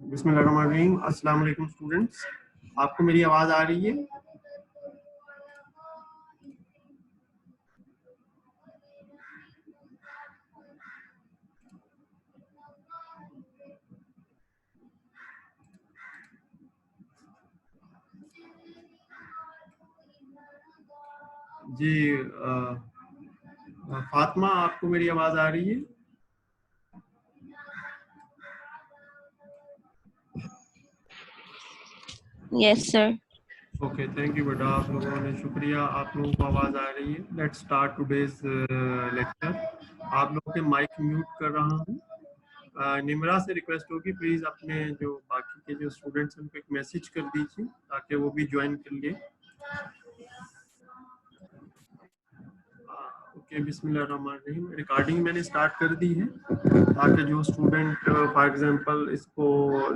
बिस्मिल्लाहिर्रहमानिर्रहीम। अस्सलाम वालेकुम स्टूडेंट्स, आपको मेरी आवाज़ आ रही है? जी फातिमा, आपको मेरी आवाज़ आ रही है? Yes sir. Okay, thank you बेटा, आप लोगों ने शुक्रिया, आप लोगों को आवाज़ आ रही है। Let's start today's lecture. आप लोगों के माइक म्यूट कर रहा हूँ। निमरा से रिक्वेस्ट होगी, प्लीज़ अपने जो बाकी के जो स्टूडेंट्स हैं उनको एक मैसेज कर दीजिए ताकि वो भी ज्वाइन कर लिए। ओके, बिस्मिल्लाहिर्रहमानिर्रहीम। रिकॉर्डिंग मैंने स्टार्ट कर दी है ताकि जो स्टूडेंट फॉर एग्जांपल इसको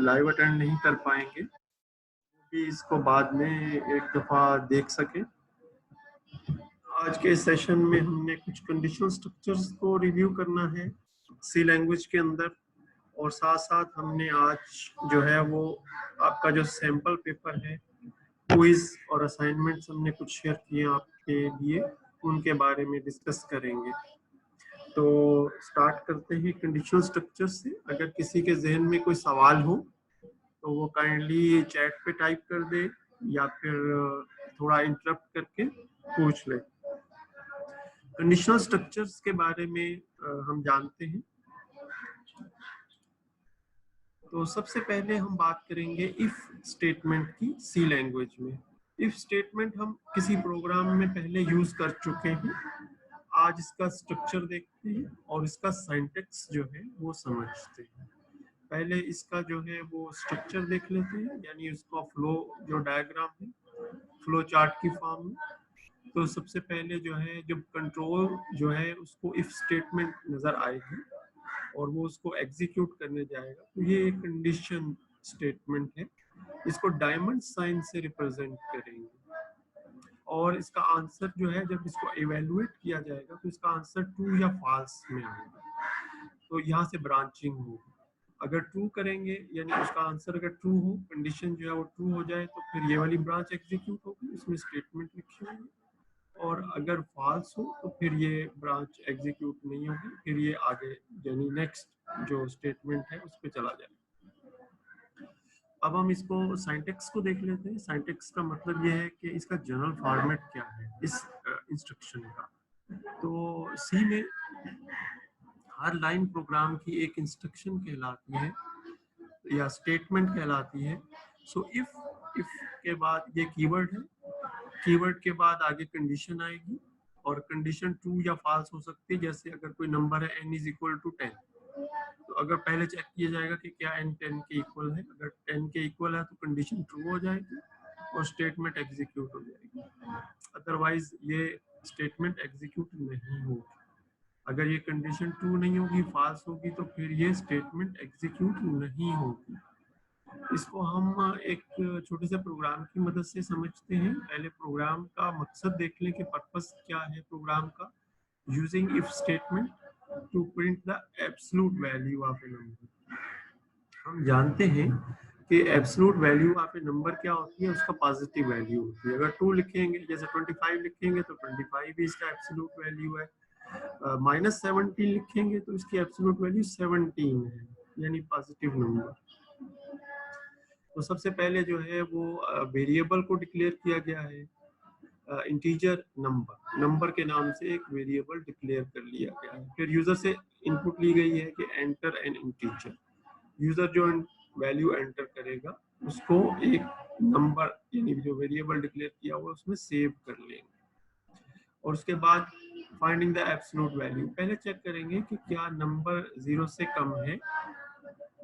लाइव अटेंड नहीं कर पाएंगे भी इसको बाद में एक दफ़ा देख सके। आज के सेशन में हमने कुछ कंडीशनल स्ट्रक्चर्स को रिव्यू करना है सी लैंग्वेज के अंदर, और साथ साथ हमने आज जो है वो आपका जो सैम्पल पेपर है, क्विज और असाइनमेंट्स हमने कुछ शेयर किए आपके लिए, उनके बारे में डिस्कस करेंगे। तो स्टार्ट करते हैं कंडीशनल स्ट्रक्चर से। अगर किसी के जहन में कोई सवाल हो तो वो काइंडली चैट पे टाइप कर दे या फिर थोड़ा इंटरप्ट करके पूछ ले। कंडीशनल स्ट्रक्चर्स के बारे में हम जानते हैं। तो सबसे पहले हम बात करेंगे इफ स्टेटमेंट की सी लैंग्वेज में। इफ स्टेटमेंट हम किसी प्रोग्राम में पहले यूज कर चुके हैं, आज इसका स्ट्रक्चर देखते हैं और इसका सिंटैक्स जो है वो समझते हैं। पहले इसका जो है वो स्ट्रक्चर देख लेते हैं, यानी उसका फ्लो जो डायग्राम है फ्लो चार्ट की फॉर्म में। तो सबसे पहले जो है जब कंट्रोल जो है उसको इफ स्टेटमेंट नजर आएगी और वो उसको एग्जीक्यूट करने जाएगा, तो ये एक कंडीशन स्टेटमेंट है। इसको डायमंड साइन से रिप्रेजेंट करेंगे और इसका आंसर जो है जब इसको इवेलुएट किया जाएगा तो इसका आंसर ट्रू या फॉल्स में आएगा। तो यहाँ से ब्रांचिंग होगी। अगर ट्रू करेंगे यानी उसका आंसर अगर ट्रू हो, कंडीशन जो है वो ट्रू हो जाए, तो फिर ये वाली ब्रांच एग्जीक्यूट होगी, इसमें स्टेटमेंट लिखी होगी। और अगर फॉल्स हो तो फिर ये ब्रांच एग्जीक्यूट नहीं होगी, फिर ये आगे यानी नेक्स्ट जो स्टेटमेंट है उस पर चला जाएगा। अब हम इसको सिंटैक्स को देख लेते हैं। सिंटैक्स का मतलब ये है कि इसका जनरल फॉर्मेट क्या है इस इंस्ट्रक्शन का। तो सी में हर लाइन प्रोग्राम की एक इंस्ट्रक्शन कहलाती है या स्टेटमेंट कहलाती है। सो इफ के बाद ये कीवर्ड है, कीवर्ड के बाद आगे कंडीशन आएगी और कंडीशन ट्रू या फॉल्स हो सकती है। जैसे अगर कोई नंबर है n इज इक्वल टू 10, तो अगर पहले चेक किया जाएगा कि क्या n 10 के इक्वल है। अगर 10 के इक्वल है तो कंडीशन ट्रू हो जाएगी और स्टेटमेंट एग्जीक्यूट हो जाएगी। अदरवाइज ये स्टेटमेंट एग्जीक्यूट नहीं होगी। अगर ये कंडीशन ट्रू नहीं होगी, फॉल्स होगी, तो फिर ये स्टेटमेंट एग्जीक्यूट नहीं होगी। इसको हम एक छोटे से प्रोग्राम की मदद से समझते हैं। पहले प्रोग्राम का मकसद देख लें कि पर्पस क्या है प्रोग्राम का। Using if statement to print the absolute value of a number. हम जानते हैं कि absolute value of a number क्या होती है, उसका पॉजिटिव वैल्यू होती है। अगर 2 लिखेंगे, जैसे 25 लिखेंगे तो 25 भी इसका एब्सोल्यूट वैल्यू है। -17 लिखेंगे तो इसकी एब्सोल्यूट वैल्यू 17 है, यानी पॉजिटिव नंबर। तो सबसे पहले जो है वो वेरिएबल को डिक्लेयर किया गया है। इंटीजर नंबर के नाम से एक वेरिएबल डिक्लेयर कर लिया गया है। फिर यूजर से इनपुट ली गई है कि एंटर एन इंटीजर। यूजर जो वैल्यू एंटर करेगा उसको एक नंबर यानी जो वेरिएबल डिक्लेयर किया हुआ उसमें सेव कर लेंगे। और उसके बाद फाइंडिंग द एब्सोल्यूट वैल्यू, पहले चेक करेंगे कि क्या नंबर 0 से कम है।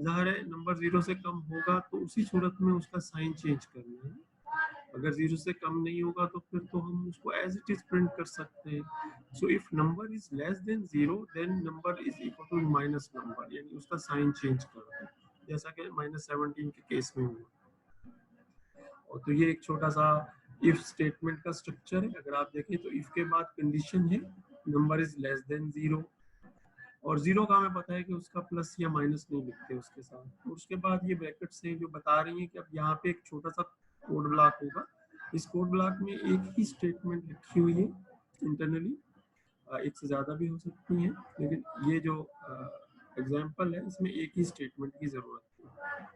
ज़ाहिर है नंबर 0 से कम होगा तो उसी सूरत में उसका साइन चेंज करना है। अगर 0 से कम नहीं होगा तो फिर तो हम उसको एज इट इज प्रिंट कर सकते हैं। So if number is less than 0 then number is equal to minus number, यानी उसका साइन चेंज कर दो, जैसा कि -17 के केस में हुआ। और तो ये एक छोटा सा इफ स्टेटमेंट का स्ट्रक्चर है। अगर आप देखें तो इफ के बाद कंडीशन है नंबर इज लेस देन 0, और जीरो का हमें पता है कि उसका प्लस या माइनस नहीं लिखते उसके साथ। तो उसके बाद ये ब्रैकेट्स हैं जो बता रही हैं कि अब यहाँ पे एक छोटा सा कोड ब्लॉक होगा। इस कोड ब्लॉक में एक ही स्टेटमेंट लिखी हुई है इंटरनली, एक से ज़्यादा भी हो सकती हैं, लेकिन ये जो एग्जाम्पल है इसमें एक ही स्टेटमेंट की ज़रूरत है।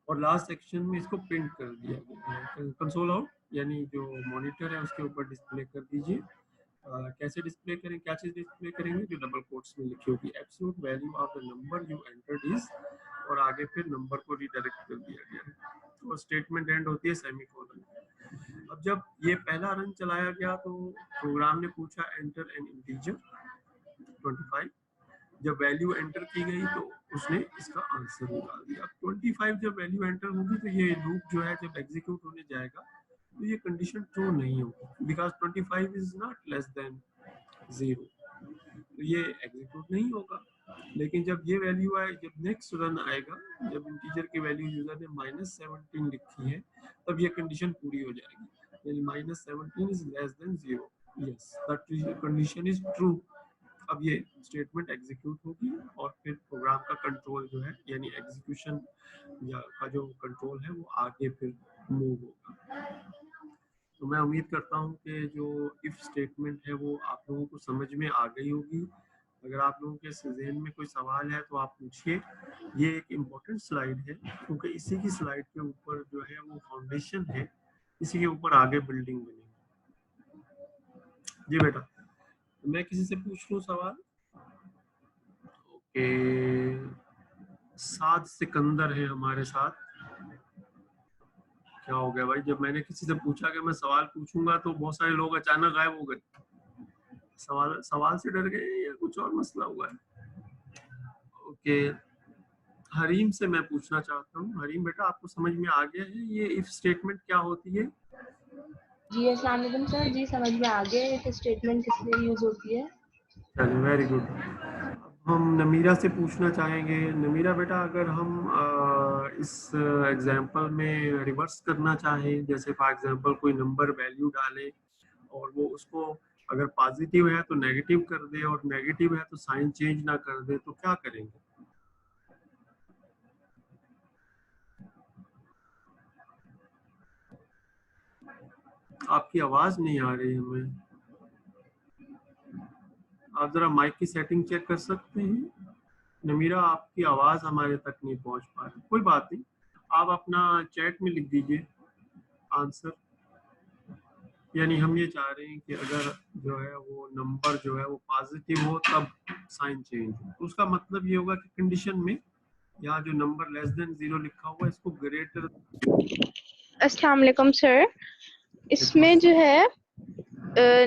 और लास्ट सेक्शन में इसको प्रिंट कर दिया गया है। कंसोल आउट यानी जो मॉनिटर है उसके ऊपर डिस्प्ले कर दीजिए। कैसे डिस्प्ले करें, क्या चीज़ डिस्प्ले करेंगे, जो डबल कोट्स में लिखी होगी absolute value of the number you entered is, और आगे फिर नंबर को रिडायरेक्ट कर दिया गया है। और स्टेटमेंट एंड होती है सेमीकोलन। अब जब ये पहला रन चलाया गया तो प्रोग्राम ने पूछा एंटर एन इंटीजर 25। जब वैल्यू एंटर की गई तो उसने इसका आंसर निकाल दिया। 25 जब वैल्यू एंटर होगी तो ये लूप जो है जब एग्जीक्यूट होने जाएगा तो ये कंडीशन ट्रू नहीं होगी, because 25 is not less than 0, तो ये एग्जीक्यूट नहीं होगा। लेकिन जब ये वैल्यू आए, जब नेक्स्ट रन आएगा, जब इंटीजर की वैल्यू यूजर ने -17 लिखी है, तब ये कंडीशन पूरी हो जाएगी, यानी -17 is less than 0। Yes, that condition is true. अब ये स्टेटमेंट एग्जीक्यूट होगी और फिर प्रोग्राम का कंट्रोल जो है यानी एग्जीक्यूशन या का जो कंट्रोल है वो आगे फिर मूव होगा। तो मैं उम्मीद करता हूँ कि जो इफ स्टेटमेंट है वो आप लोगों को समझ में आ गई होगी। अगर आप लोगों के ज़हन में कोई सवाल है तो आप पूछिए। ये एक इम्पोर्टेंट स्लाइड है क्योंकि इसी की स्लाइड के ऊपर जो है वो फाउंडेशन है, इसी के ऊपर आगे बिल्डिंग बनेगी। जी बेटा, मैं किसी से पूछ लूँ सवाल? ओके, साद सिकंदर है हमारे साथ। क्या हो गया भाई, जब मैंने किसी से पूछा कि मैं सवाल पूछूंगा तो बहुत सारे लोग अचानक गायब हो गए। सवाल से डर गए या कुछ और मसला हुआ है? ओके, हरीम से मैं पूछना चाहता हूँ। हरीम बेटा, आपको समझ में आ गया है ये इफ स्टेटमेंट क्या होती है? जी अस्सलाम वालेकुम सर, जी समझ में आ गया इफ स्टेटमेंट किस लिए यूज होती है। चलिए, वेरी गुड। हम नमीरा से पूछना चाहेंगे। नमीरा बेटा, अगर हम इस एग्जांपल में रिवर्स करना चाहें, जैसे फॉर एग्जांपल कोई नंबर वैल्यू डाले और वो उसको अगर पॉजिटिव है तो नेगेटिव कर दे और नेगेटिव है तो साइन चेंज ना कर दे, तो क्या करेंगे? आपकी आवाज नहीं आ रही हमें। आप जरा माइक की सेटिंग चेक कर सकते हैं? नमीरा, आपकी आवाज हमारे तक नहीं पहुंच पा रही। कोई बात नहीं, आप अपना चैट में लिख दीजिए आंसर। यानी हम ये चाह रहे हैं कि अगर जो है वो नंबर जो है वो पॉजिटिव हो तब साइन चेंज हो, तो उसका मतलब ये होगा कि कंडीशन में यहाँ जो नंबर लेस देन 0 लिखा हुआ है इसको ग्रेटर। अस्सलाम वालेकुम सर, इसमें जो है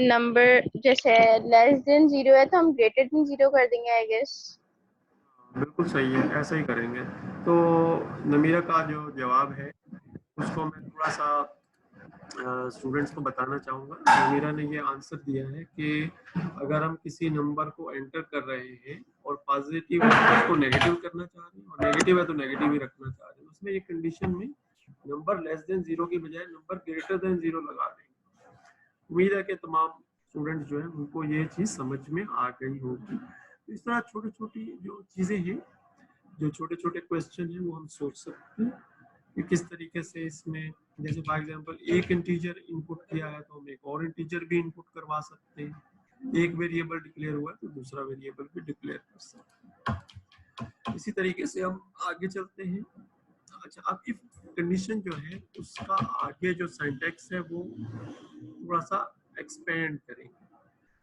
नंबर जैसे लेस देन 0 है तो हम ग्रेटर देन 0 कर देंगे आई गेस। बिल्कुल सही है, ऐसा ही करेंगे। तो नमीरा का जो जवाब है उसको मैं थोड़ा सा स्टूडेंट्स को बताना चाहूँगा। नमीरा ने ये आंसर दिया है कि अगर हम किसी नंबर को एंटर कर रहे हैं और पॉजिटिव है तो उसको नेगेटिव करना चाह रहे हैं और नेगेटिव है तो नेगेटिव ही रखना चाह रहे हैं, उसमें ये कंडीशन में नंबर लेस देन 0 की बजाय नंबर ग्रेटर देन 0 लगा देंगे। उम्मीद है कि तमाम स्टूडेंट्स जो है उनको ये चीज़ समझ में आ गई होगी। तो इस तरह छोटी छोटी जो चीज़ें हैं, जो छोटे छोटे क्वेश्चन हैं, वो हम सोच सकते हैं कि किस तरीके से इसमें, जैसे फॉर एग्जांपल एक इंटीजर इनपुट किया है तो हम एक और इंटीजर भी इनपुट करवा सकते हैं। एक वेरिएबल डिक्लेयर हुआ है तो दूसरा वेरिएबल भी डिक्लेयर कर सकते हैं। इसी तरीके से हम आगे चलते हैं। अच्छा, अब इफ कंडीशन जो है उसका आगे जो सिंटैक्स है वो थोड़ा सा एक्सपेंड करेंगे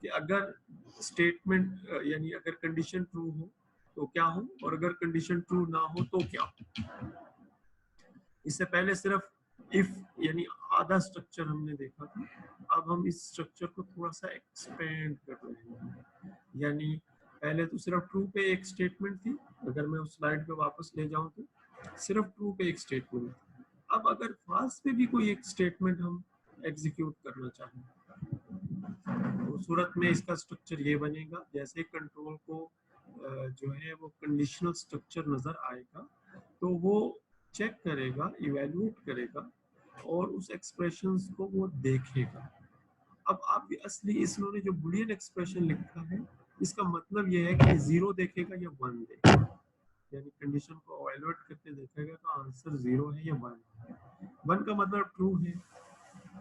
कि अगर स्टेटमेंट यानी अगर कंडीशन ट्रू हो तो क्या हो और अगर कंडीशन ट्रू ना हो तो क्या हो। इससे पहले सिर्फ इफ यानी आधा स्ट्रक्चर हमने देखा था, अब हम इस स्ट्रक्चर को थोड़ा सा एक्सपेंड कर रहे हैं। यानी पहले तो सिर्फ ट्रू पे एक स्टेटमेंट थी, अगर मैं उस स्लाइड पे वापस ले जाऊं तो सिर्फ ट्रू पे एक स्टेटमेंट थी। अब अगर फॉल्स पे भी कोई एक स्टेटमेंट हम एग्जीक्यूट करना चाहें तो सूरत में इसका स्ट्रक्चर ये बनेगा। जैसे कंट्रोल को जो है वो कंडीशनल स्ट्रक्चर नजर आएगा तो वो चेक करेगा, इवेल्युएट करेगा और उस एक्सप्रेशंस को वो देखेगा। अब आप असली इन्होंने जो बुलियन एक्सप्रेशन लिखा है इसका मतलब ये है कि 0 देखेगा या 1 देखेगा, यानी कंडीशन को इवैल्यूएट करके देखेगा तो आंसर 0 है या 1 है। 1 का मतलब ट्रू है,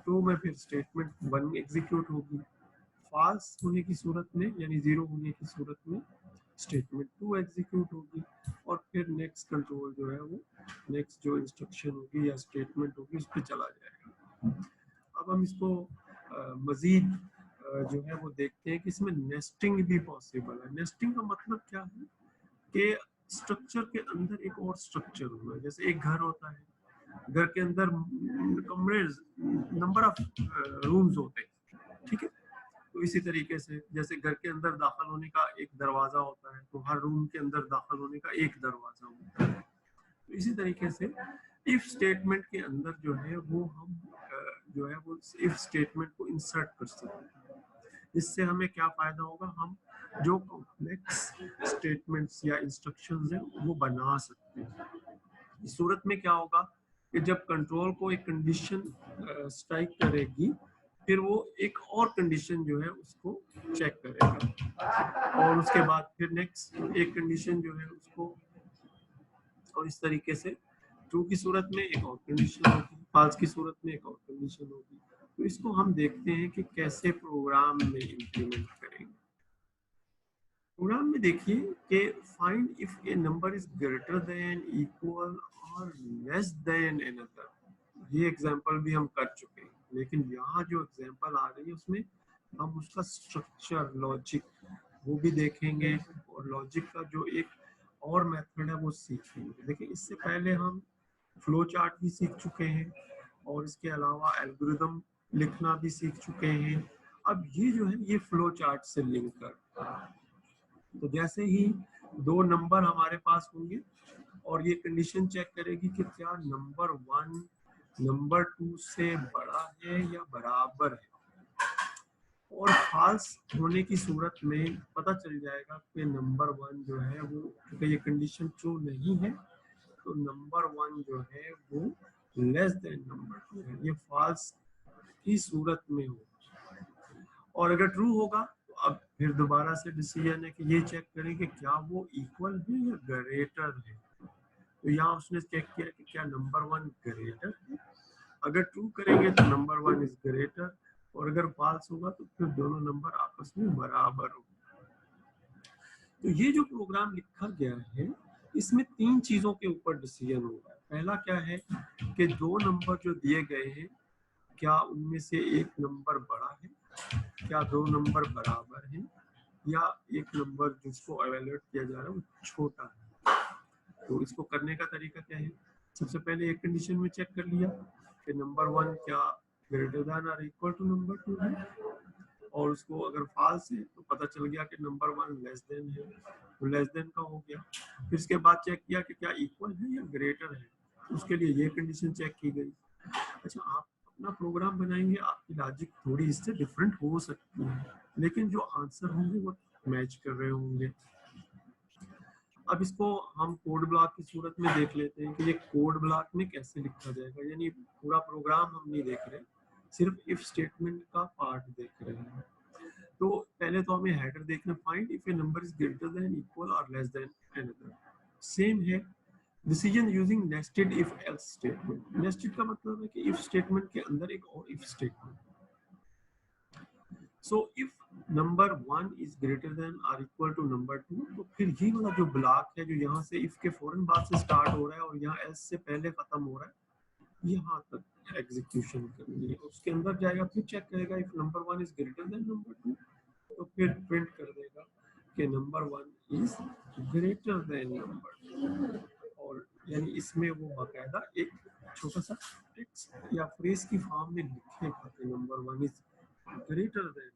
ट्रू में फिर स्टेटमेंट 1 एग्जीक्यूट होगी, फॉल्स होने की सूरत में यानी 0 होने की सूरत में स्टेटमेंट 2 एग्जीक्यूट होगी, और फिर नेक्स्ट कंट्रोल जो है वो नेक्स्ट जो इंस्ट्रक्शन होगी या स्टेटमेंट होगी उस पर चला जाएगा। अब हम इसको मजीद जो है वो देखते हैं कि इसमें नेस्टिंग भी पॉसिबल है। नेस्टिंग का मतलब क्या है कि स्ट्रक्चर के अंदर एक और स्ट्रक्चर होगा। जैसे एक घर होता है, घर के अंदर कमरे नंबर ऑफ रूम्स होते हैं, ठीक है। तो इसी तरीके से जैसे घर के अंदर दाखिल होने का एक दरवाजा होता है, तो हर रूम के अंदर दाखिल होने का एक दरवाजा होता है। तो इसी तरीके से इफ स्टेटमेंट के अंदर जो है वो हम जो है वो इफ स्टेटमेंट को इंसर्ट कर सकते हैं। इससे हमें क्या फायदा होगा, हम जो कॉम्प्लेक्स स्टेटमेंट्स या इंस्ट्रक्शंस हैं वो बना सकते हैं। इस सूरत में क्या होगा कि जब कंट्रोल को एक कंडीशन स्ट्राइक करेगी, फिर वो एक और कंडीशन जो है उसको चेक करेगा, और उसके बाद फिर नेक्स्ट एक कंडीशन जो है उसको, और इस तरीके से ट्रू की सूरत में एक और कंडीशन होगी, फॉल्स की सूरत में एक और कंडीशन होगी। तो इसको हम देखते हैं कि कैसे प्रोग्राम में इंप्लीमेंट करेंगे। प्रोग्राम में देखिए कि find if A number is greater than, equal और लेस देन अनदर, ये एग्जांपल भी हम कर चुके हैं, लेकिन यहाँ जो एग्जांपल आ रही है उसमें हम उसका स्ट्रक्चर लॉजिक वो भी देखेंगे, और लॉजिक का जो एक और मेथड है वो सीखेंगे। देखिए इससे पहले हम फ्लो चार्ट भी सीख चुके हैं, और इसके अलावा एल्गोरिदम लिखना भी सीख चुके हैं। अब ये जो है ये फ्लो चार्ट से लिंक करता है। तो जैसे ही दो नंबर हमारे पास होंगे और ये कंडीशन चेक करेगी कि क्या नंबर 1 नंबर 2 से बड़ा है या बराबर है, और फॉल्स होने की सूरत में पता चल जाएगा कि नंबर 1 जो है वो, क्योंकि ये कंडीशन ट्रू नहीं है, तो नंबर 1 जो है वो लेस देन नंबर 2 है, ये फॉल्स की सूरत में हो। और अगर ट्रू होगा तो अब फिर दोबारा से डिसीजन है कि ये चेक करें कि क्या वो इक्वल है या ग्रेटर है। तो यहाँ उसने चेक किया कि क्या नंबर 1 ग्रेटर है, अगर ट्रू करेंगे तो नंबर 1 इज ग्रेटर, और अगर फॉल्स होगा तो फिर दोनों नंबर आपस में बराबर होंगे। तो ये जो प्रोग्राम लिखा गया है इसमें 3 चीजों के ऊपर डिसीजन होगा। पहला क्या है कि दो नंबर जो दिए गए हैं क्या उनमें से एक नंबर बड़ा है, क्या दो नंबर बराबर हैं, या एक नंबर जिसको एवेल्यूएट किया जा रहा है वो छोटा है। तो इसको करने का तरीका क्या है, सबसे पहले एक कंडीशन में चेक कर लिया कि नंबर 1 क्या ग्रेटर देन और इक्वल टू नंबर 2 है, और उसको अगर फॉल्स है तो पता चल गया कि नंबर 1 लेस देन है, तो लेस देन का हो गया। फिर इसके बाद चेक किया कि क्या इक्वल है या ग्रेटर है, उसके लिए ये कंडीशन चेक की गई। अच्छा, आप अपना प्रोग्राम बनाएंगे, आपकी लॉजिक थोड़ी इससे डिफरेंट हो सकती है, लेकिन जो आंसर होंगे वो मैच कर रहे होंगे। अब इसको हम कोड ब्लॉक की सूरत में देख लेते हैं कि ये कोड ब्लॉक में कैसे लिखा जाएगा, यानी पूरा प्रोग्राम हम नहीं देख रहे, सिर्फ इफ स्टेटमेंट का पार्ट देख रहे हैं। तो पहले तो हमें हेडर देखना, find if A number is greater than, equal और लेस देन अनदर। सेम है decision using nested if else statement. Nested का मतलब है कि इफ स्टेटमेंट के अंदर एक और if statement. So if number 1 is greater then और इक्वल टू नंबर 2, तो फिर ये वाला जो ब्लॉक है जो यहाँ से इफ के फौरन बाद से स्टार्ट हो रहा है और यहाँ एल्स से पहले खत्म हो रहा है, यहाँ तक एग्जीक्यूशन करनी है। उसके अंदर जाएगा, फिर चेक करेगा if number 1 is greater then number 2, तो फिर प्रिंट कर देगा कि number 1 is greater then number 2, और यानी इसमें वो बाकायदा एक छोटा सा टेक्स्ट या फ्रेज की फॉर्म में लिखेगा कि number 1 is greater than,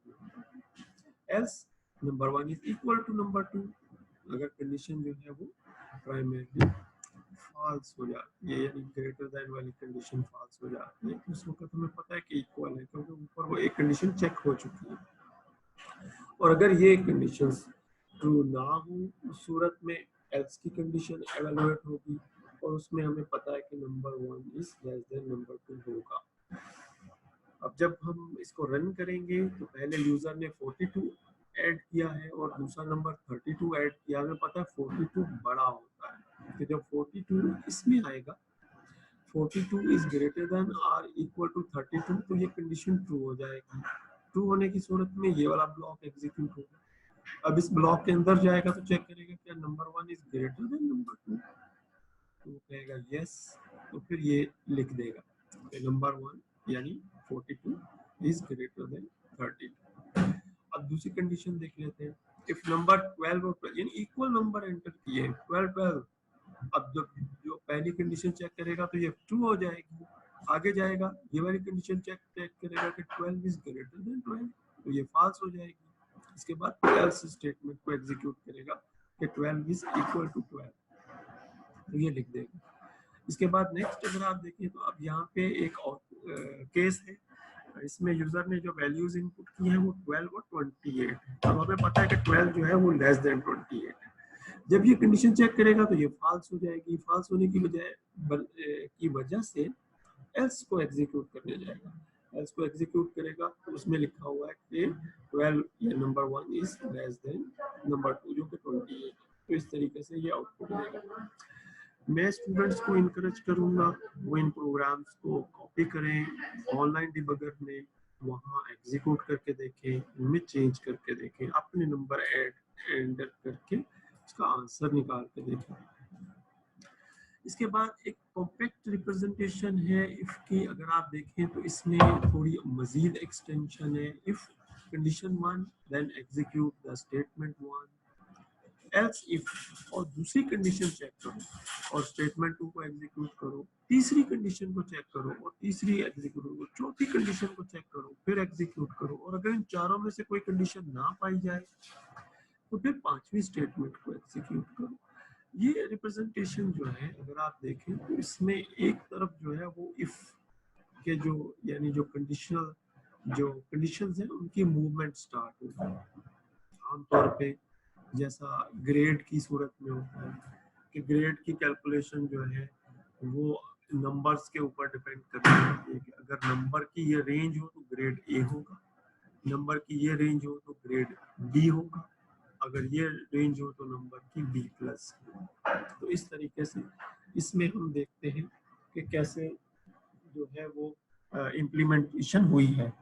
else number 1 is equal to number 2, अगर कंडीशन जो है वो प्राइमरी फॉल्स हो जाती है, यानी ग्रेटर देन वाली कंडीशन फॉल्स हो जाती है, उस वक्त हमें पता है कि इक्वल है क्योंकि ऊपर वो एक कंडीशन चेक हो चुकी है। और अगर ये कंडीशंस ट्रू ना हो उस सूरत में एल्स की कंडीशन एवेल्युएट होगी, और उसमें हमें पता है कि number 1 is less then number 2 होगा। अब जब हम इसको रन करेंगे तो पहले यूजर ने 42 ऐड किया है और दूसरा नंबर 32 ऐड किया, हमें पता है 42 बड़ा होता है, तो जब 42 इसमें आएगा, 42 इज ग्रेटर देन और इक्वल टू 32, तो ये कंडीशन ट्रू हो जाएगी। ट्रू होने की सूरत में ये वाला ब्लॉक एग्जीक्यूट होगा। अब इस ब्लॉक के अंदर जाएगा तो चेक करेगा क्या number 1 is greater then number 2, तो वो कहेगा यस, तो फिर ये लिख देगा नंबर 1 यानी 42 इज ग्रेटर देन 32। अब दूसरी कंडीशन देख लेते हैं। इफ नंबर 12 और 12 यानी इक्वल नंबर एंटर किए 12 12, अब जो पहली कंडीशन चेक करेगा तो ये ट्रू हो जाएगी। आगे जाएगा ये वाली कंडीशन चेक करेगा कि 12 इज ग्रेटर देन 12, तो ये फॉल्स हो जाएगी। इसके बाद एल्स स्टेटमेंट को एग्जीक्यूट करेगा कि 12 इज इक्वल टू 12, तो ये लिख देगा। इसके बाद नेक्स्ट अगर आप देखें तो अब यहाँ पे एक और केस है, इसमें यूजर ने जो वैल्यूज इनपुट की है वो 12 और 28 है। अब हमें पता है कि 12 जो है वो लेस देन 28 है। जब ये कंडीशन चेक करेगा तो ये फॉल्स हो जाएगी। फॉल्स होने की वजह से एल्स को एग्जीक्यूट करने जाएगा। एल्स को एग्जीक्यूट करेगा तो उसमें लिखा हुआ है कि 12 या number 1 is less then number 2 जो कि 28, तो इस तरीके से ये आउटपुट देगा। मैं स्टूडेंट्स को इनकरेज करूंगा वो इन प्रोग्राम्स को कॉपी करें, ऑनलाइन डिबगर में वहाँ एग्जीक्यूट करके देखें, इनमें चेंज करके देखें, अपने नंबर एंटर करके उसका आंसर निकाल के देखें। इसके बाद एक कॉम्पैक्ट रिप्रेजेंटेशन है इफ की, अगर आप देखें तो इसमें थोड़ी मजीद एक्सटेंशन है। If condition 1 then execute the statement 1 else if, और दूसरी कंडीशन चेक करो और स्टेटमेंट 2 को एग्जीक्यूट करो, तीसरी कंडीशन को चेक करो और तीसरी एग्जीक्यूट करो, चौथी कंडीशन को चेक करो फिर एग्जीक्यूट करो, और अगर इन चारों में से कोई कंडीशन ना पाई जाए तो फिर पांचवी स्टेटमेंट को एग्जीक्यूट करो। ये रिप्रेजेंटेशन जो है अगर आप देखें तो इसमें एक तरफ जो है वो इफ के जो यानी जो कंडीशंस हैं उनकी मूवमेंट स्टार्ट होती है। आमतौर पे जैसा ग्रेड की सूरत में होता है कि ग्रेड की कैलकुलेशन जो है वो नंबर्स के ऊपर डिपेंड करती है कि अगर नंबर की ये रेंज हो तो ग्रेड ए होगा, नंबर की ये रेंज हो तो ग्रेड बी होगा, अगर ये रेंज हो तो नंबर की बी प्लस। तो इस तरीके से इसमें हम देखते हैं कि कैसे जो है वो इम्प्लीमेंटेशन हुई है।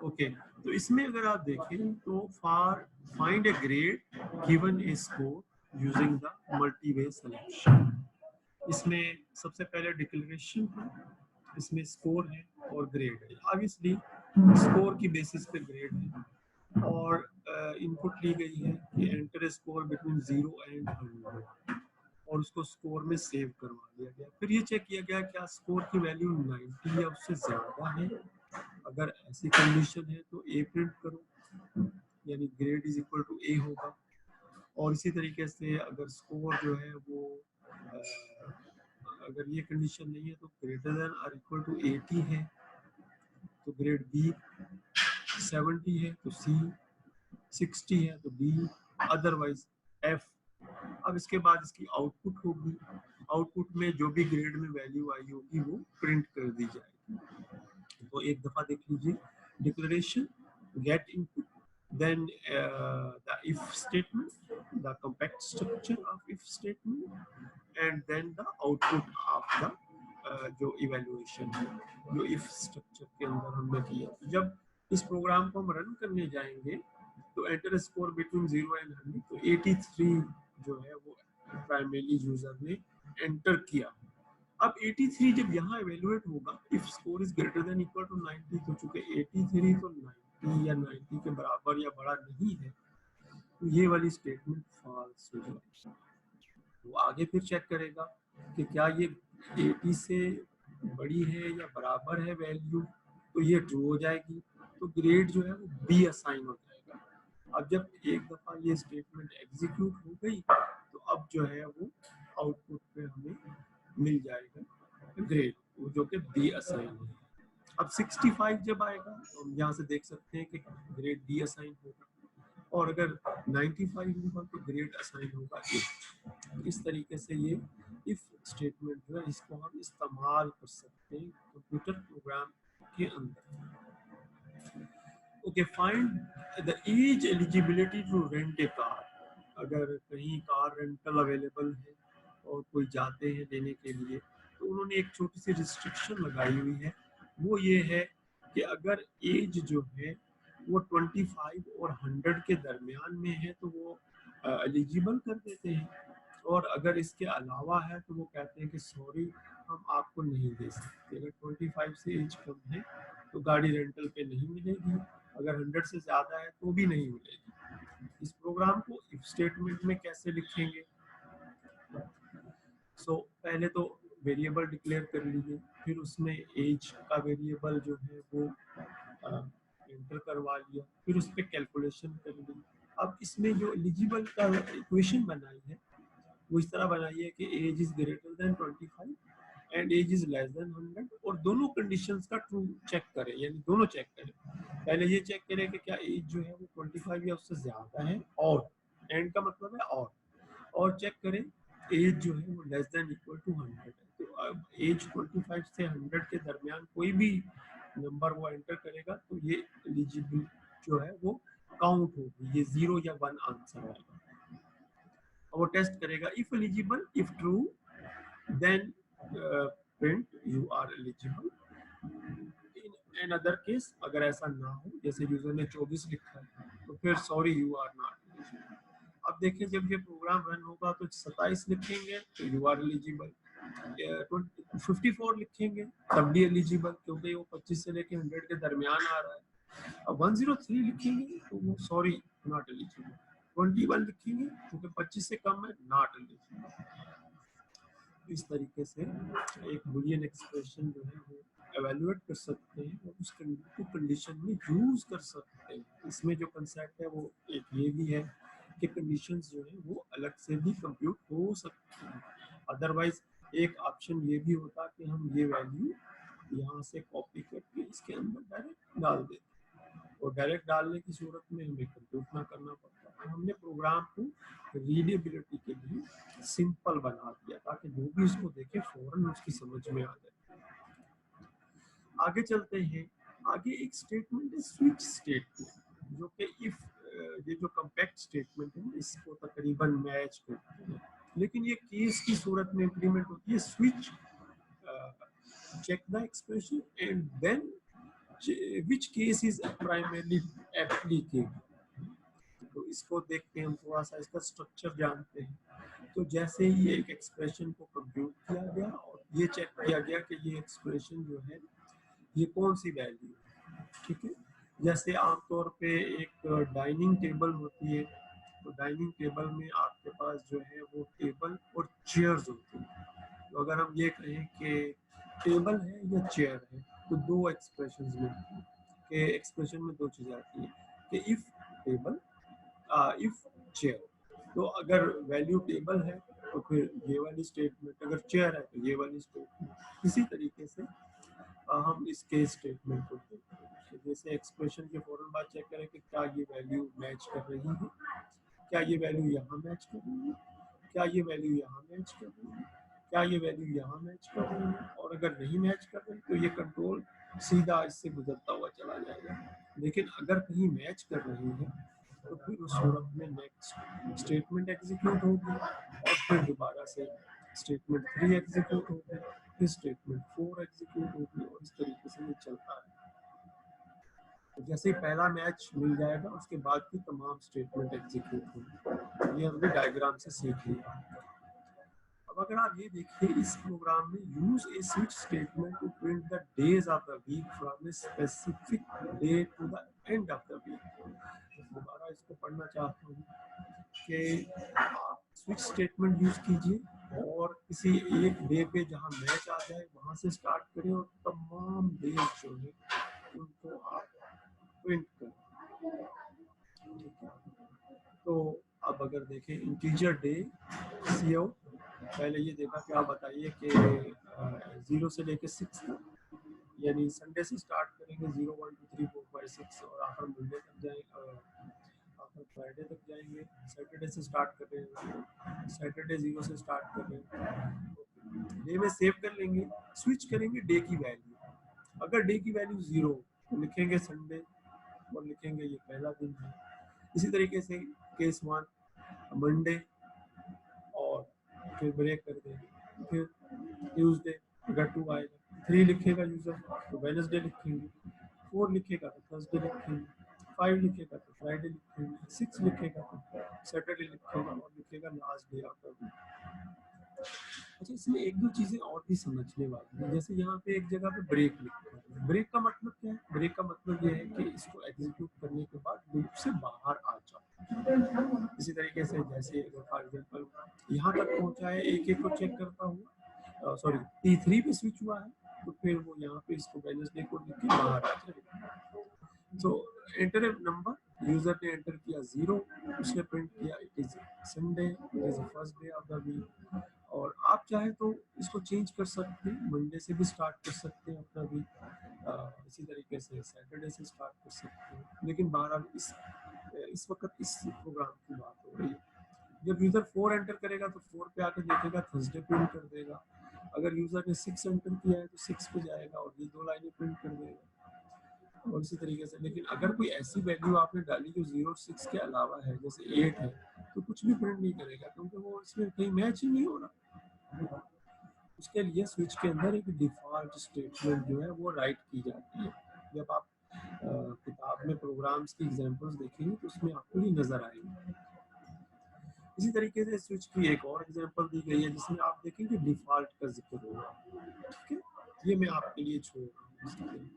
ओके, तो इसमें अगर आप देखें तो for find A grade given A score using the multiway selection, इसमें सबसे पहले डिक्लेरेशन है, इसमें स्कोर है और ग्रेड है। ऑब्वियसली स्कोर की बेसिस पे ग्रेड है और इनपुट ली गई है कि एंटर स्कोर बिटवीन 0 एंड 100 और उसको स्कोर में सेव करवा दिया गया। फिर ये चेक किया गया क्या स्कोर की वैल्यू 90 या उससे ज्यादा है, अगर ऐसी कंडीशन है तो ए प्रिंट करो यानी ग्रेड इज इक्वल टू ए होगा। और इसी तरीके से अगर स्कोर जो है वो अगर ये कंडीशन नहीं है तो ग्रेटर देन और इक्वल टू 80 है तो ग्रेड बी, 70 है तो सी, 60 है तो बी, अदरवाइज एफ। अब इसके बाद इसकी आउटपुट होगी, आउटपुट में जो भी ग्रेड में वैल्यू आई होगी वो प्रिंट कर दी जाएगी। तो एक दफा देख लीजिए, declaration, get input, then the if statement, the compact structure of if statement, and then the output of the जो evaluation है जो if structure के अंदर हमने किया। तो जब इस प्रोग्राम को हम रन करने जाएंगे तो एंटर स्कोर बिटवीन 0 एंड 100, तो 83 जो है वो प्राइमरी यूजर ने एंटर किया। अब 83 जब यहाँ एवेल्युएट होगा, if score is greater than equal to 90, तो चूंकि 83 तो 90 या 90 के बराबर या बड़ा नहीं है तो ये वाली स्टेटमेंट फॉल्स हो जाएगी। वो आगे फिर चेक करेगा कि क्या ये 80 से बड़ी है या बराबर है वैल्यू, तो ये ट्रू हो जाएगी, तो ग्रेड जो है वो बी असाइन हो जाएगा। अब जब एक दफा ये स्टेटमेंट एग्जीक्यूट हो गई तो अब जो है वो आउटपुट पे हमें मिल जाएगा ग्रेड जो कि बी असाइन है। अब 65 जब आएगा तो हम यहाँ से देख सकते हैं कि ग्रेड बी असाइन होगा। और अगर 95 होगा तो ग्रेड असाइन होगा 8। इस तरीके से ये इफ स्टेटमेंट जो है इसको हम इस्तेमाल कर सकते हैं कंप्यूटर प्रोग्राम के अंदर। Okay, find the age eligibility to rent a car. अगर कहीं कार रेंटल अवेलेबल है और कोई जाते हैं लेने के लिए, तो उन्होंने एक छोटी सी रिस्ट्रिक्शन लगाई हुई है, वो ये है कि अगर एज जो है वो 25 और 100 के दरमियान में है तो वो एलिजिबल कर देते हैं, और अगर इसके अलावा है तो वो कहते हैं कि सॉरी हम आपको नहीं दे सकते। अगर 25 से एज कम है तो गाड़ी रेंटल पे नहीं मिलेगी, अगर 100 से ज़्यादा है तो भी नहीं मिलेगी। इस प्रोग्राम को इफ स्टेटमेंट में कैसे लिखेंगे? पहले तो वेरिएबल डिक्लेयर कर लीजिए, फिर उसमें एज का वेरिएबल जो है वो एंटर करवा लिया, फिर उस पर कैलकुलेशन कर ली। अब इसमें जो एलिजिबल का इक्वेशन बनाई है वो इस तरह बनाई है कि age is greater than 25 and age is less than 100, और दोनों कंडीशंस का ट्रू चेक करें, यानी दोनों चेक करें। पहले ये चेक करें कि क्या एज जो है वो 25 या उससे ज्यादा है, और एंड का मतलब है और चेक करें एज जो है वो लेस देन इक्वल टू 100 है। तो अब एज 25 से 100 के दरमियान कोई भी नंबर वो एंटर करेगा तो ये एलिजिबल जो है वो काउंट होगी, ये 0 या 1 आंसर आएगा। वो टेस्ट करेगा if eligible, if true then print you are eligible. In other case अगर ऐसा ना हो, जैसे यूजर ने 24 लिखा है तो फिर sorry you are not eligible. अब देखिए जब ये प्रोग्राम रन होगा तो 27 लिखेंगे तो यू आर एलिजिबल, 54 लिखेंगे तब भी एलिजिबल क्योंकि वो 25 से लेके 100 के दरमियान आ रहा है। अब 103 लिखेंगे तो वो सॉरी नॉट एलिजिबल, 21 लिखेंगे क्योंकि 25 से कम है नॉट एलिजिबल। इस तरीके से एक बुलियन एक्सप्रेशन जो है वो एवेल्युएट कर सकते हैं और उस कंडीशन में यूज कर सकते हैं। इसमें जो कंसेप्ट है वो एक ये भी है कि कंडीशंस जो है वो अलग से भी कंप्यूट हो सकती हैं। अदरवाइज एक ऑप्शन ये भी होता कि हम ये वैल्यू यहाँ से कॉपी करके इसके अंदर डायरेक्ट डाल देते, और डायरेक्ट डालने की सूरत में हमें कंप्यूट ना करना पड़ता। तो हमने प्रोग्राम को रीडेबिलिटी के लिए सिंपल बना दिया ताकि जो भी इसको देखे फौरन उसकी समझ में आ जाए। आगे चलते हैं। आगे एक स्टेटमेंट है स्विच स्टेटमेंट, जो कि इफ ये जो कंपैक्ट स्टेटमेंट है इसको तकरीबन मैच करते हैं, लेकिन ये केस की सूरत में इंप्लीमेंट होती है। Switch check the expression and then which case is primarily applicable। तो इसको देखते हैं हम, थोड़ा सा इसका स्ट्रक्चर जानते हैं। तो जैसे ही एक एक्सप्रेशन को कंप्यूट किया गया और ये चेक किया गया कि ये एक्सप्रेशन जो है ये कौन सी वैल्यू है, ठीक है। जैसे आमतौर पे एक डाइनिंग टेबल होती है, तो डाइनिंग टेबल में आपके पास जो है वो टेबल और चेयर्स होती है। तो अगर हम ये कहें कि टेबल है या चेयर है तो दो एक्सप्रेशंस मिलती हैं, कि एक्सप्रेशन में दो चीज़ें आती हैं कि इफ टेबल इफ चेयर। तो अगर वैल्यू टेबल है तो फिर ये वाली स्टेटमेंट, अगर चेयर है तो ये वाली स्टेटमेंट। इसी तरीके से हम इसके स्टेटमेंट को देखते हैं। तो जैसे एक्सप्रेशन के फौरन बाद चेक करें कि क्या ये वैल्यू मैच कर रही है, क्या ये वैल्यू यहाँ मैच कर रही है, क्या ये वैल्यू यहाँ मैच कर रही है, क्या ये वैल्यू यहाँ मैच कर रही है। और अगर नहीं मैच कर रही तो ये कंट्रोल सीधा इससे गुजरता हुआ चला जाएगा। लेकिन अगर कहीं मैच कर रही है तो फिर उस सूरत में नेक्स्ट स्टेटमेंट एग्जीक्यूट होगी, और फिर दोबारा से स्टेटमेंट 3 एग्जीक्यूट होगी, फिर स्टेटमेंट 4 एग्जीक्यूट होगी, और इस तरीके से ये चलता है। तो जैसे ही पहला मैच मिल जाएगा उसके बाद की तमाम स्टेटमेंट एग्जीक्यूट होगी। ये हमने डायग्राम से सीख लिया। अब अगर आप ये देखिए इस प्रोग्राम में use a switch statement to print the days of the week from a specific day to the end of the week. दोबारा इसको पढ़ना चाहता हूँ कि आप स्विच स्टेटमेंट यूज कीजिए और किसी एक डे पे जहाँ मैच आ जाए वहां से स्टार्ट करें और तमाम डेज जो है उनको आप प्रिंट करें। तो अब अगर देखें इंटीजर डे CO, पहले ये देखा कि आप बताइए कि 0 से लेके 6 तक, यानी संडे से स्टार्ट करेंगे 0 1 2 3 4 5 6 और आखिर मंडे तक जाएंगे, पर फ्राइडे तक जाएंगे, सैटरडे से स्टार्ट कर रहे हैं, सैटरडे 0 से स्टार्ट कर रहे हैं, डे में सेव कर लेंगे, स्विच करेंगे डे की वैल्यू। अगर डे की वैल्यू 0 तो लिखेंगे संडे और लिखेंगे ये पहला दिन है। इसी तरीके से केस 1 मंडे और फिर ब्रेक कर देंगे, फिर ट्यूसडे अगर 2 आएगा 3 लिखेगा यूजर तो वेडनेसडे लिखेंगे, 4 लिखेगा तो थर्सडे लिखेंगे, 5 लिखेगा तो फ्राइडे लिखेंगे, 6 लिखेगा तो सैटरडे लिखेगा और लिखेगा last day of the week. अच्छा, इसमें एक दो चीजें और भी समझने वाली है। जैसे यहाँ पे एक जगह पे ब्रेक लिखा है, ब्रेक का मतलब क्या है? ब्रेक का मतलब ये है कि इसको एग्जीक्यूट करने के बाद लूप से बाहर आ जाओ। इसी तरीके से जैसे फॉर एग्जांपल यहाँ तक पहुंचा है, एक एक को चेक करता हूँ, सॉरी T3 पे स्विच हुआ है तो फिर वो यहाँ पे इसको वेडनेसडे को लिख के बाहर आ जाएगा। तो एंटर ए नंबर, यूजर ने एंटर किया 0, उसने प्रिंट किया it is Sunday, it is first day of the week. और आप चाहे तो इसको चेंज कर सकते हैं, मंडे से भी स्टार्ट कर सकते हैं अपना वीक, इसी तरीके से सैटरडे से स्टार्ट कर सकते हैं। लेकिन बहरहाल इस वक्त इस प्रोग्राम की बात हो रही है। जब यूजर 4 एंटर करेगा तो 4 पे आकर देखेगा, थर्सडे प्रिंट कर देगा। अगर यूजर ने 6 एंटर किया है तो 6 पे जाएगा और ये 2 लाइनें प्रिंट कर देगा। और इसी तरीके से, लेकिन अगर कोई ऐसी वैल्यू आपने डाली जो 0 और 6 के अलावा है, जैसे 8 है, तो कुछ भी प्रिंट नहीं करेगा क्योंकि वो इसमें कहीं मैच ही नहीं हो रहा। उसके लिए स्विच के अंदर एक डिफॉल्ट स्टेटमेंट जो है वो राइट की जाती है। जब आप किताब में प्रोग्राम्स की एग्जांपल्स देखेंगे तो उसमें आपको ये नजर आएगी। इसी तरीके से स्विच की एक और एग्जांपल दी गई है जिसमें आप देखेंगे डिफॉल्ट का जिक्र होगा। ठीक है, ये मैं आपके लिए छोड़ रहा हूँ।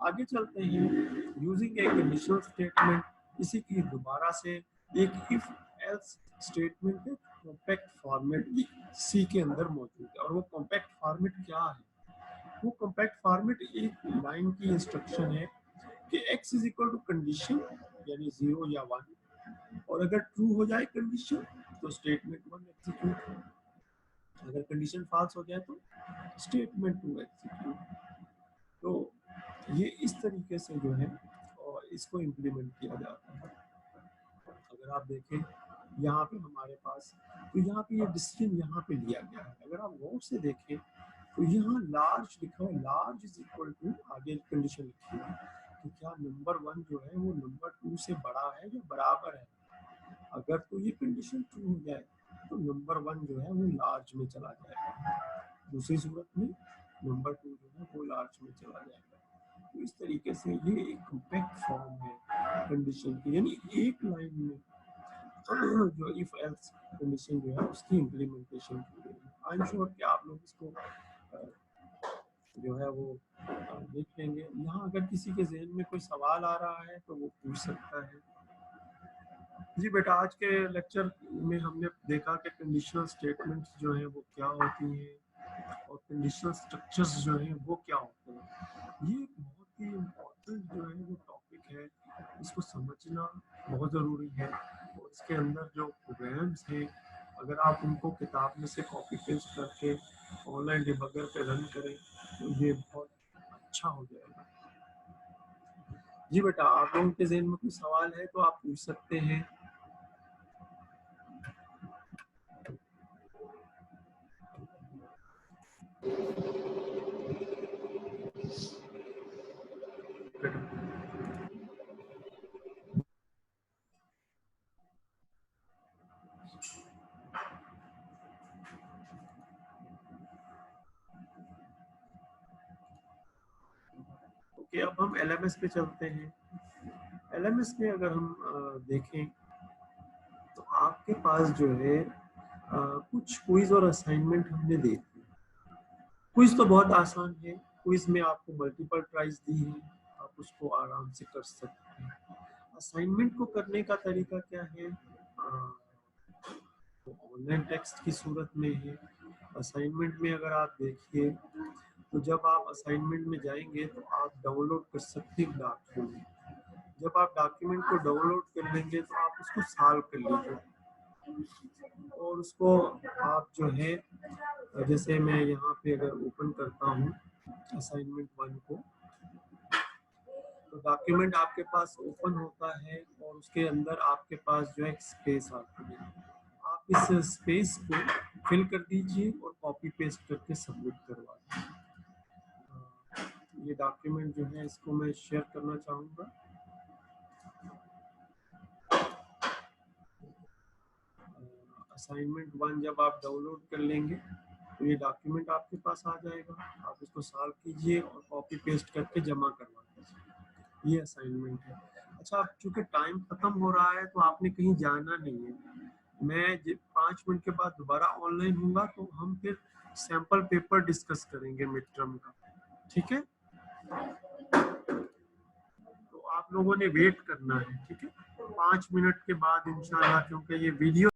आगे चलते हैं, यूजिंग ए कंडीशनल स्टेटमेंट। इसी की दोबारा से एक इफ एल्स स्टेटमेंट है, कॉम्पैक्ट फॉर्मेट सी के अंदर मौजूद है। और वो कॉम्पैक्ट फॉर्मेट क्या है? वो कॉम्पैक्ट फॉर्मेट एक लाइन की इंस्ट्रक्शन है कि x is equal to condition यानी 0 या 1, और अगर ट्रू हो जाए कंडीशन तो स्टेटमेंट 1 एग्जीक्यूट हो, अगर कंडीशन फॉल्स हो जाए तो स्टेटमेंट 2 एग्जीक्यूट। तो ये इस तरीके से जो है और इसको इम्प्लीमेंट किया जाता है। अगर आप देखें यहाँ पे हमारे पास, तो यहाँ पे ये डिसीजन यहाँ पे लिया गया है। अगर आप गौर से देखें तो यहाँ लार्ज लिखा है, लार्ज इज इक्वल टू, आगे कंडीशन लिखी है कि क्या नंबर 1 जो है वो नंबर 2 से बड़ा है या बराबर है। अगर तो ये कंडीशन ट्रू हो जाए तो नंबर 1 जो है वो लार्ज में चला जाएगा, दूसरी सूरत में नंबर 2 जो है वो लार्ज में चला जाएगा। तो इस तरीके से ये एक कॉम्पैक्ट फॉर्म है कंडीशन की, यानी एक लाइन में जो इफ एल्स कंडीशन जो है उसकी इम्प्लीमेंटेशन की गई है। आई एम श्योर कि आप लोग इसको जो है वो देख लेंगे। यहाँ अगर किसी के जहन में कोई सवाल आ रहा है तो वो पूछ सकता है। जी बेटा, आज के लेक्चर में हमने देखा कि कंडीशनल स्टेटमेंट्स जो हैं वो क्या होती हैं और कंडीशनल स्ट्रक्चर्स जो हैं वो क्या होते हैं। ये एक बहुत ही इम्पोर्टेंट जो है वो टॉपिक है, इसको समझना बहुत ज़रूरी है। और इसके अंदर जो प्रोग्राम्स हैं, अगर आप उनको किताब में से कॉपी पेस्ट करके ऑनलाइन डिबगर पे रन करें तो ये बहुत अच्छा हो जाएगा। जी बेटा, आप लोगों के जहन में कोई सवाल है तो आप पूछ सकते हैं। ओके, अब हम LMS पे चलते हैं। LMS में अगर हम देखें तो आपके पास जो है कुछ क्विज और असाइनमेंट हमने दे दी। क्विज तो बहुत आसान है, क्विज में आपको मल्टीपल ट्राइज दी है, आप उसको आराम से कर सकते हैं। असाइनमेंट को करने का तरीका क्या है? ऑनलाइन टेक्स्ट की सूरत में है। असाइनमेंट में अगर आप देखिए तो जब आप असाइनमेंट में जाएंगे तो आप डाउनलोड कर सकते हैं डॉक्यूमेंट। जब आप डॉक्यूमेंट को डाउनलोड कर लेंगे तो आप उसको सॉल्व कर लीजिए और उसको आप जो है, जैसे मैं यहाँ पे अगर ओपन करता हूँ असाइनमेंट 1 को, तो डॉक्यूमेंट आपके पास ओपन होता है और और उसके अंदर आपके पास जो है एक स्पेस आती है, आप इस स्पेस को फिल कर दीजिए और कॉपी पेस्ट करके सबमिट करवा दीजिए। ये डॉक्यूमेंट जो है इसको मैं शेयर करना चाहूँगा। असाइनमेंट 1 जब आप डाउनलोड कर लेंगे तो ये डॉक्यूमेंट आपके पास आ जाएगा, आप इसको सॉल्व कीजिए और कॉपी पेस्ट करके जमा करवा दीजिए। ये असाइनमेंट है। अच्छा, अब चूंकि टाइम खत्म हो रहा है तो आपने कहीं जाना नहीं है। मैं 5 मिनट के बाद दोबारा ऑनलाइन हूँगा तो हम फिर सैंपल पेपर डिस्कस करेंगे मिड टर्म का, ठीक है? तो आप लोगों ने वेट करना है, ठीक है? 5 मिनट के बाद इंशाल्लाह, क्योंकि ये वीडियो